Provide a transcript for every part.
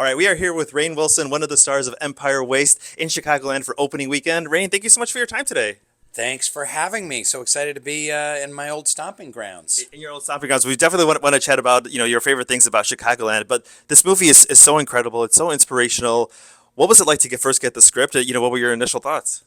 All right, we are here with Rainn Wilson, one of the stars of Empire Waste in Chicagoland for opening weekend. Rainn, thank you so much for your time today. Thanks for having me. So excited to be in my old stomping grounds. In your old stomping grounds, we definitely want to chat about your favorite things about Chicagoland. But this movie is so incredible. It's so inspirational. What was it like to first get the script? What were your initial thoughts?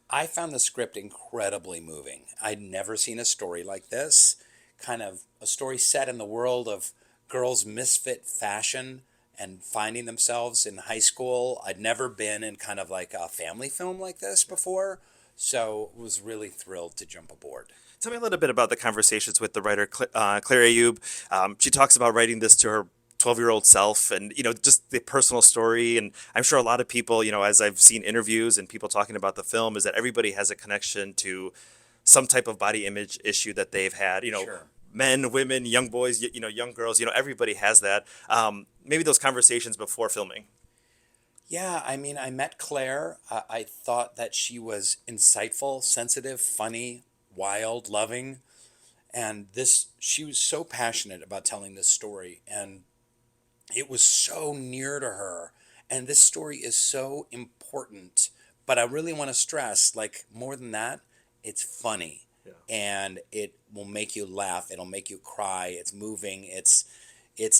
I found the script incredibly moving. I'd never seen a story like this. Kind of a story set in the world of girls' misfit fashion and finding themselves in high school. I'd never been in kind of like a family film like this before, so was really thrilled to jump aboard. Tell me a little bit about the conversations with the writer Claire Ayub. She talks about writing this to her 12-year-old self, and just the personal story. And I'm sure a lot of people, as I've seen interviews and people talking about the film, is that everybody has a connection to some type of body image issue that they've had. Sure. Men, women, young boys, young girls. Everybody has that. Maybe those conversations before filming. Yeah, I mean, I met Claire. I thought that she was insightful, sensitive, funny, wild, loving. And she was so passionate about telling this story. And it was so near to her. And this story is so important. But I really want to stress, like, more than that, it's funny. Yeah. And it will make you laugh. It'll make you cry. It's moving. It's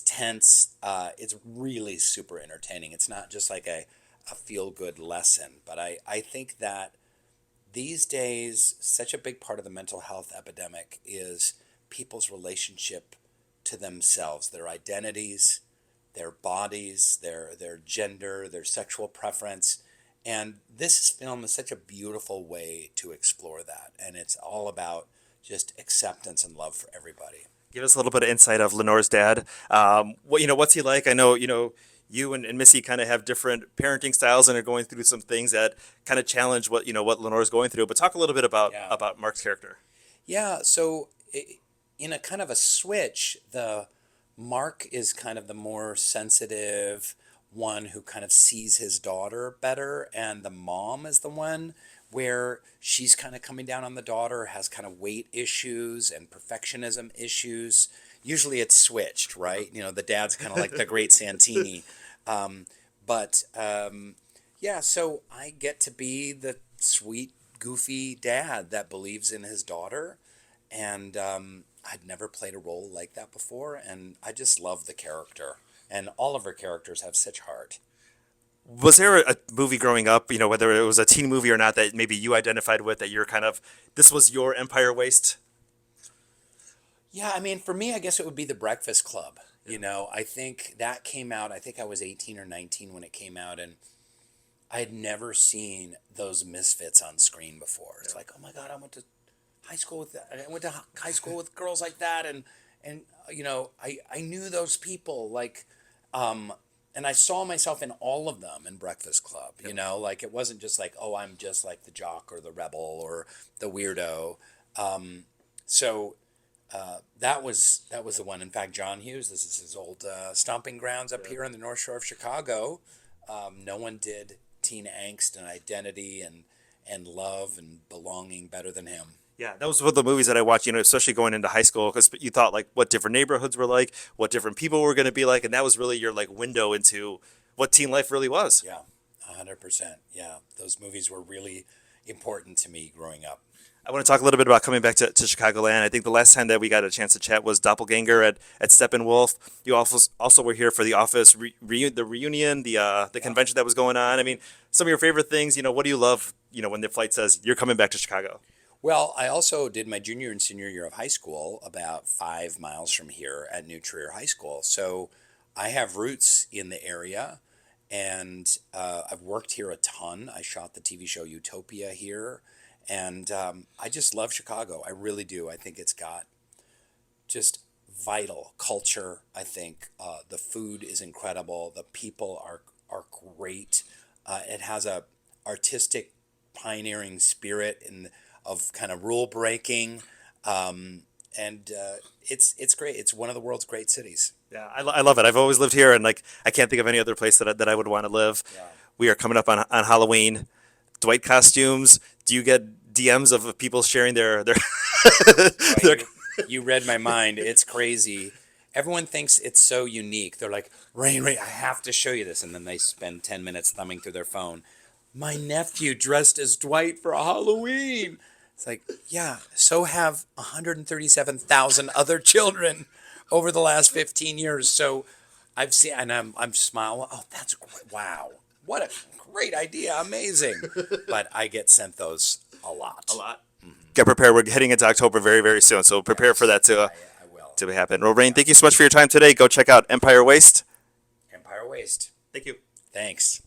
tense. It's really super entertaining. It's not just like a feel good lesson. But I think that these days, such a big part of the mental health epidemic is people's relationship to themselves, their identities, their bodies, their gender, their sexual preference. And this film is such a beautiful way to explore that. And it's all about just acceptance and love for everybody. Give us a little bit of insight of Lenore's dad. What's he like? I know, you and Missy kind of have different parenting styles and are going through some things that kind of challenge what Lenore's going through. But talk a little bit about Yeah. Mark's character. Yeah, so in a kind of a switch, the Mark is kind of the more sensitive one who kind of sees his daughter better, and the mom is the one where she's kind of coming down on the daughter, has kind of weight issues and perfectionism issues. Usually it's switched, right? The dad's kind of like the great Santini. Um, but yeah, so I get to be the sweet, goofy dad that believes in his daughter. And I'd never played a role like that before. And I just love the character. And all of her characters have such heart. Was there a movie growing up, whether it was a teen movie or not, that maybe you identified with, that you're kind of, this was your Empire Waste? Yeah, I mean, for me, I guess it would be The Breakfast Club. I think that came out, I think I was 18 or 19 when it came out. And I had never seen those misfits on screen before. It's like, oh my God, I went to high school with girls like that, and I knew those people, like, and I saw myself in all of them in Breakfast Club. Like, it wasn't just like, oh, I'm just like the jock or the rebel or the weirdo. So that was the one. In fact, John Hughes, this is his old stomping grounds up here on the North Shore of Chicago. No one did teen angst and identity and love and belonging better than him. Yeah, that was one of the movies that I watched, especially going into high school, because you thought like what different neighborhoods were like, what different people were going to be like, and that was really your like window into what teen life really was. Yeah, 100%. Yeah, those movies were really important to me growing up. I want to talk a little bit about coming back to Chicagoland. I think the last time that we got a chance to chat was Doppelganger at Steppenwolf. You also were here for the Office the reunion, the convention that was going on. I mean, some of your favorite things. What do you love? When the flight says you're coming back to Chicago. Well, I also did my junior and senior year of high school about 5 miles from here at New Trier High School. So I have roots in the area, and I've worked here a ton. I shot the TV show Utopia here, and I just love Chicago. I really do. I think it's got just vital culture. I think the food is incredible. The people are great. It has a artistic pioneering spirit of kind of rule breaking, and it's great. It's one of the world's great cities. Yeah, I love it. I've always lived here, and like I can't think of any other place that I would want to live. Yeah. We are coming up on Halloween. Dwight costumes. Do you get DMs of people sharing their Well, their? you read my mind. It's crazy. everyone thinks it's so unique. They're like, Rainn, I have to show you this. And then they spend 10 minutes thumbing through their phone. My nephew dressed as Dwight for Halloween. It's like, yeah, so have 137,000 other children over the last 15 years. So I've seen, and I'm smiling. Oh, that's great. Wow. What a great idea. Amazing. But I get sent those a lot. A lot. Get prepared. We're heading into October very, very soon, so prepare for that I will. to happen. Well, Rainn, thank you so much for your time today. Go check out Empire Waste. Empire Waste. Thank you. Thanks.